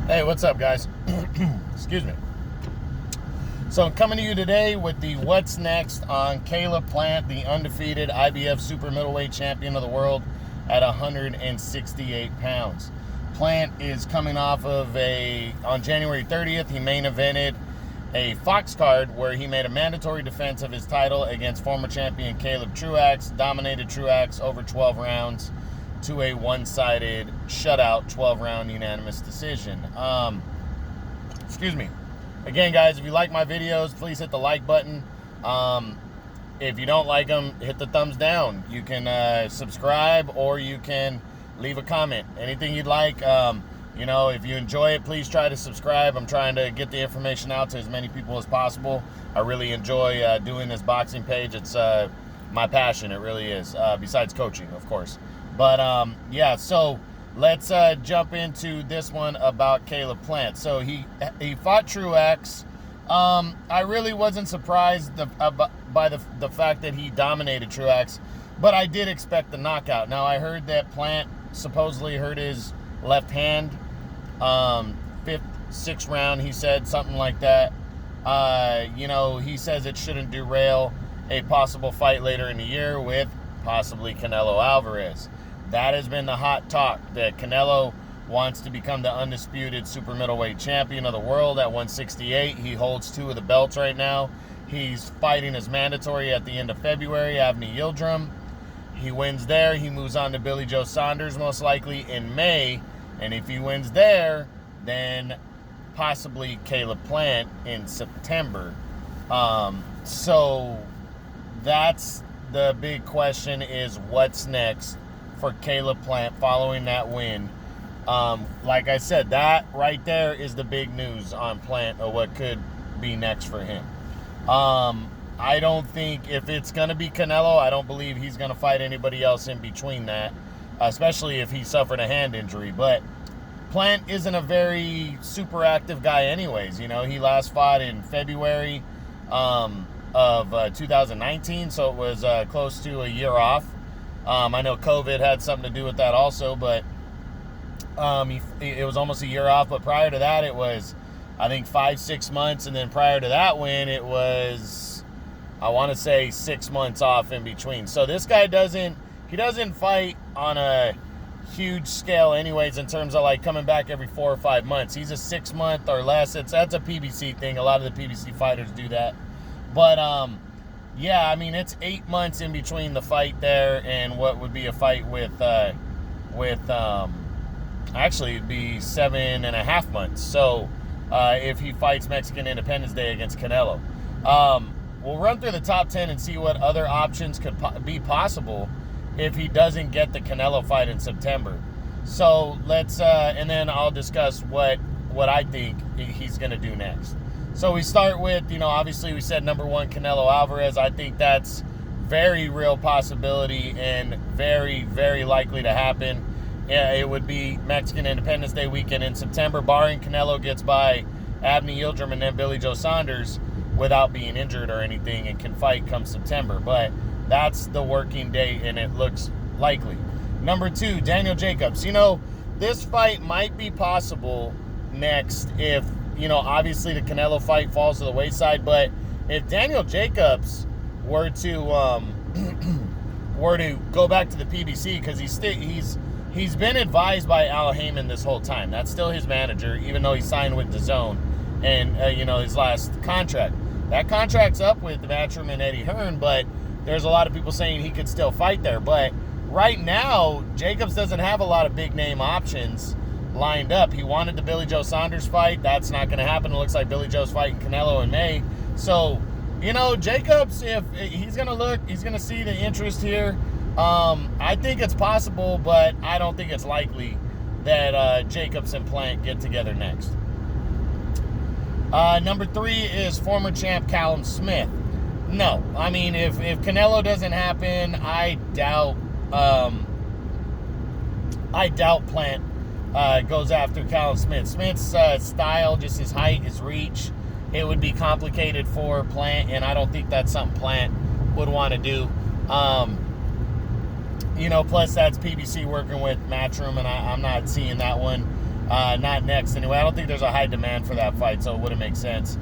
Hey, what's up, guys? Excuse me. So I'm coming to you today with the what's next on Caleb Plant, the undefeated IBF super middleweight champion of the world at 168 pounds. Plant is coming off of on January 30th, he main evented a Fox card where he made a mandatory defense of his title against former champion Caleb Truax, dominated Truax over 12 rounds to a one-sided shutout 12-round unanimous decision. Excuse me. Again, guys, if you like my videos, please hit the like button. If you don't like them, hit the thumbs down. You can subscribe or you can leave a comment. Anything you'd like. If you enjoy it, please try to subscribe. I'm trying to get the information out to as many people as possible. I really enjoy doing this boxing page. It's my passion. It really is. Besides coaching, of course. But, so let's jump into this one about Caleb Plant. So he fought Truax. I really wasn't surprised by the fact that he dominated Truax, but I did expect the knockout. Now, I heard that Plant supposedly hurt his left hand, 5th, 6th round, he said, something like that. He says it shouldn't derail a possible fight later in the year with possibly Canelo Alvarez. That has been the hot talk, that Canelo wants to become the undisputed super middleweight champion of the world at 168. He holds 2 of the belts right now. He's fighting his mandatory at the end of February, Avni Yildirim. He wins there. He moves on to Billy Joe Saunders most likely in May. And if he wins there, then possibly Caleb Plant in September. So that's the big question, is what's next for Caleb Plant following that win. Like I said, that right there is the big news on Plant of what could be next for him. I don't think, if it's going to be Canelo, I don't believe he's going to fight anybody else in between that, especially if he suffered a hand injury. But Plant isn't a very super active guy anyways. He last fought in February of 2019, so it was close to a year off. I know COVID had something to do with that also, but it was almost a year off. But prior to that, it was, I think, 5-6 months. And then prior to that win, it was, I want to say, 6 months off in between. So this guy doesn't fight on a huge scale anyways, in terms of like coming back every 4 or 5 months. He's a 6 month or less. That's a PBC thing. A lot of the PBC fighters do that. But, it's 8 months in between the fight there and what would be a fight with actually it'd be 7.5 months. So, if he fights Mexican Independence Day against Canelo. We'll run through the top 10 and see what other options could be possible if he doesn't get the Canelo fight in September. So let's, and then I'll discuss what I think he's going to do next. So we start with, obviously we said number 1, Canelo Alvarez. I think that's very real possibility and very, very likely to happen. It would be Mexican Independence Day weekend in September, barring Canelo gets by Avni Yildirim and then Billy Joe Saunders without being injured or anything, and can fight come September. But that's the working date, and it looks likely. Number 2, Daniel Jacobs. This fight might be possible next if, obviously the Canelo fight falls to the wayside. But if Daniel Jacobs were to go back to the PBC, because he's been advised by Al Heyman this whole time. That's still his manager, even though he signed with DAZN and his last contract. That contract's up with Matchroom and Eddie Hearn, but there's a lot of people saying he could still fight there. But right now, Jacobs doesn't have a lot of big-name options lined up. He wanted the Billy Joe Saunders fight. That's not going to happen. It looks like Billy Joe's fighting Canelo in May. So, Jacobs, if he's going to see the interest here. I think it's possible, but I don't think it's likely that Jacobs and Plant get together next. Number 3 is former champ Callum Smith. No, if Canelo doesn't happen, I doubt Plant goes after Callum Smith. Smith's style, just his height, his reach, it would be complicated for Plant, and I don't think that's something Plant would want to do. Plus that's PBC working with Matchroom, and I'm not seeing that one Not next anyway. I don't think there's a high demand for that fight, so it wouldn't make sense.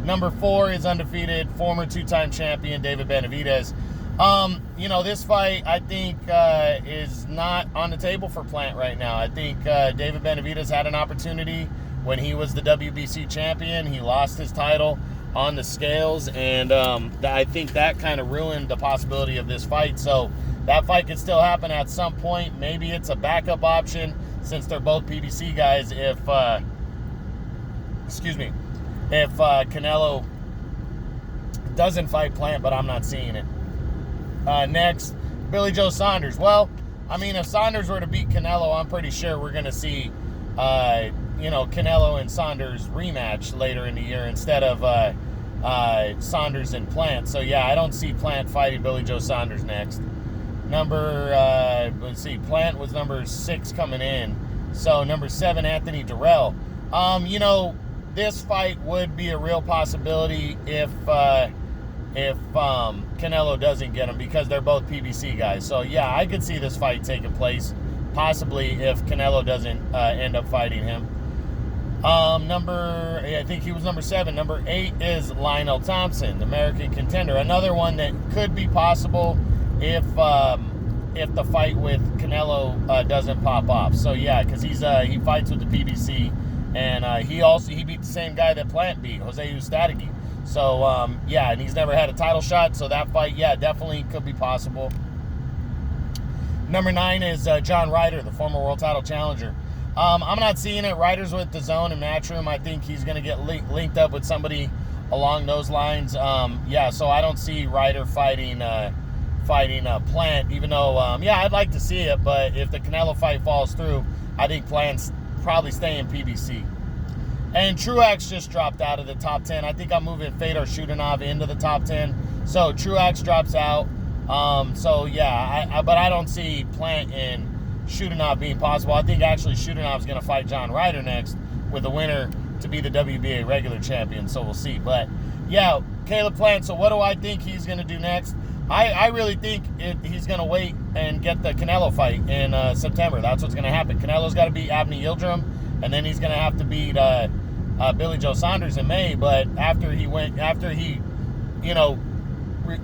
Number 4 is undefeated, former 2-time champion David Benavidez. This fight, I think, is not on the table for Plant right now. I think David Benavidez had an opportunity when he was the WBC champion. He lost his title on the scales, and I think that kind of ruined the possibility of this fight. So that fight could still happen at some point. Maybe it's a backup option since they're both PBC guys if Canelo doesn't fight Plant, but I'm not seeing it. Next, Billy Joe Saunders. Well, I mean, if Saunders were to beat Canelo, I'm pretty sure we're going to see, Canelo and Saunders rematch later in the year instead of Saunders and Plant. So, yeah, I don't see Plant fighting Billy Joe Saunders next. Plant was number 6 coming in. So, number 7, Anthony Durrell. This fight would be a real possibility if Canelo doesn't get him, because they're both PBC guys. So, yeah, I could see this fight taking place, possibly if Canelo doesn't end up fighting him. I think he was number 7. Number 8 is Lionel Thompson, the American contender. Another one that could be possible if the fight with Canelo doesn't pop off. So, yeah, because he fights with the PBC, and he beat the same guy that Plant beat, Jose Ustategui. So, and he's never had a title shot, so that fight, definitely could be possible. Number 9 is John Ryder, the former world title challenger. I'm not seeing it. Ryder's with DAZN and Matchroom. I think he's going to get linked up with somebody along those lines. So I don't see Ryder fighting Plant, even though, I'd like to see it, but if the Canelo fight falls through, I think Plant's probably staying PBC. And Truax just dropped out of the top 10. I think I'm moving Fedor Shudanov into the top 10. So Truax drops out. But I don't see Plant and Shudanov being possible. I think actually Shudanov's going to fight John Ryder next, with the winner to be the WBA regular champion. So we'll see. But, Caleb Plant. So what do I think he's going to do next? I really think he's going to wait and get the Canelo fight in September. That's what's going to happen. Canelo's got to beat Abney Yildirim, and then he's going to have to beat Billy Joe Saunders in May. But after he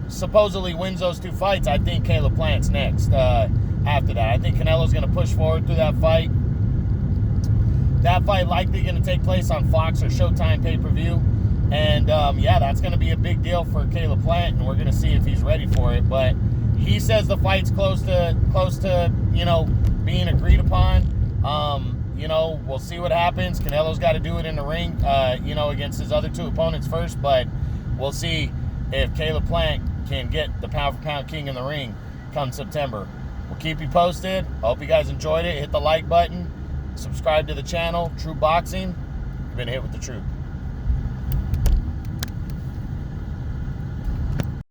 supposedly wins those 2 fights, I think Caleb Plant's next. After that, I think Canelo's going to push forward through that fight. That fight likely going to take place on Fox or Showtime pay-per-view. And, that's going to be a big deal for Caleb Plant, and we're going to see if he's ready for it. But he says the fight's close to being agreed upon. We'll see what happens. Canelo's got to do it in the ring, against his other 2 opponents first. But we'll see if Caleb Plant can get the pound-for-pound king in the ring come September. We'll keep you posted. I hope you guys enjoyed it. Hit the like button. Subscribe to the channel. True Boxing. You've been hit with the truth.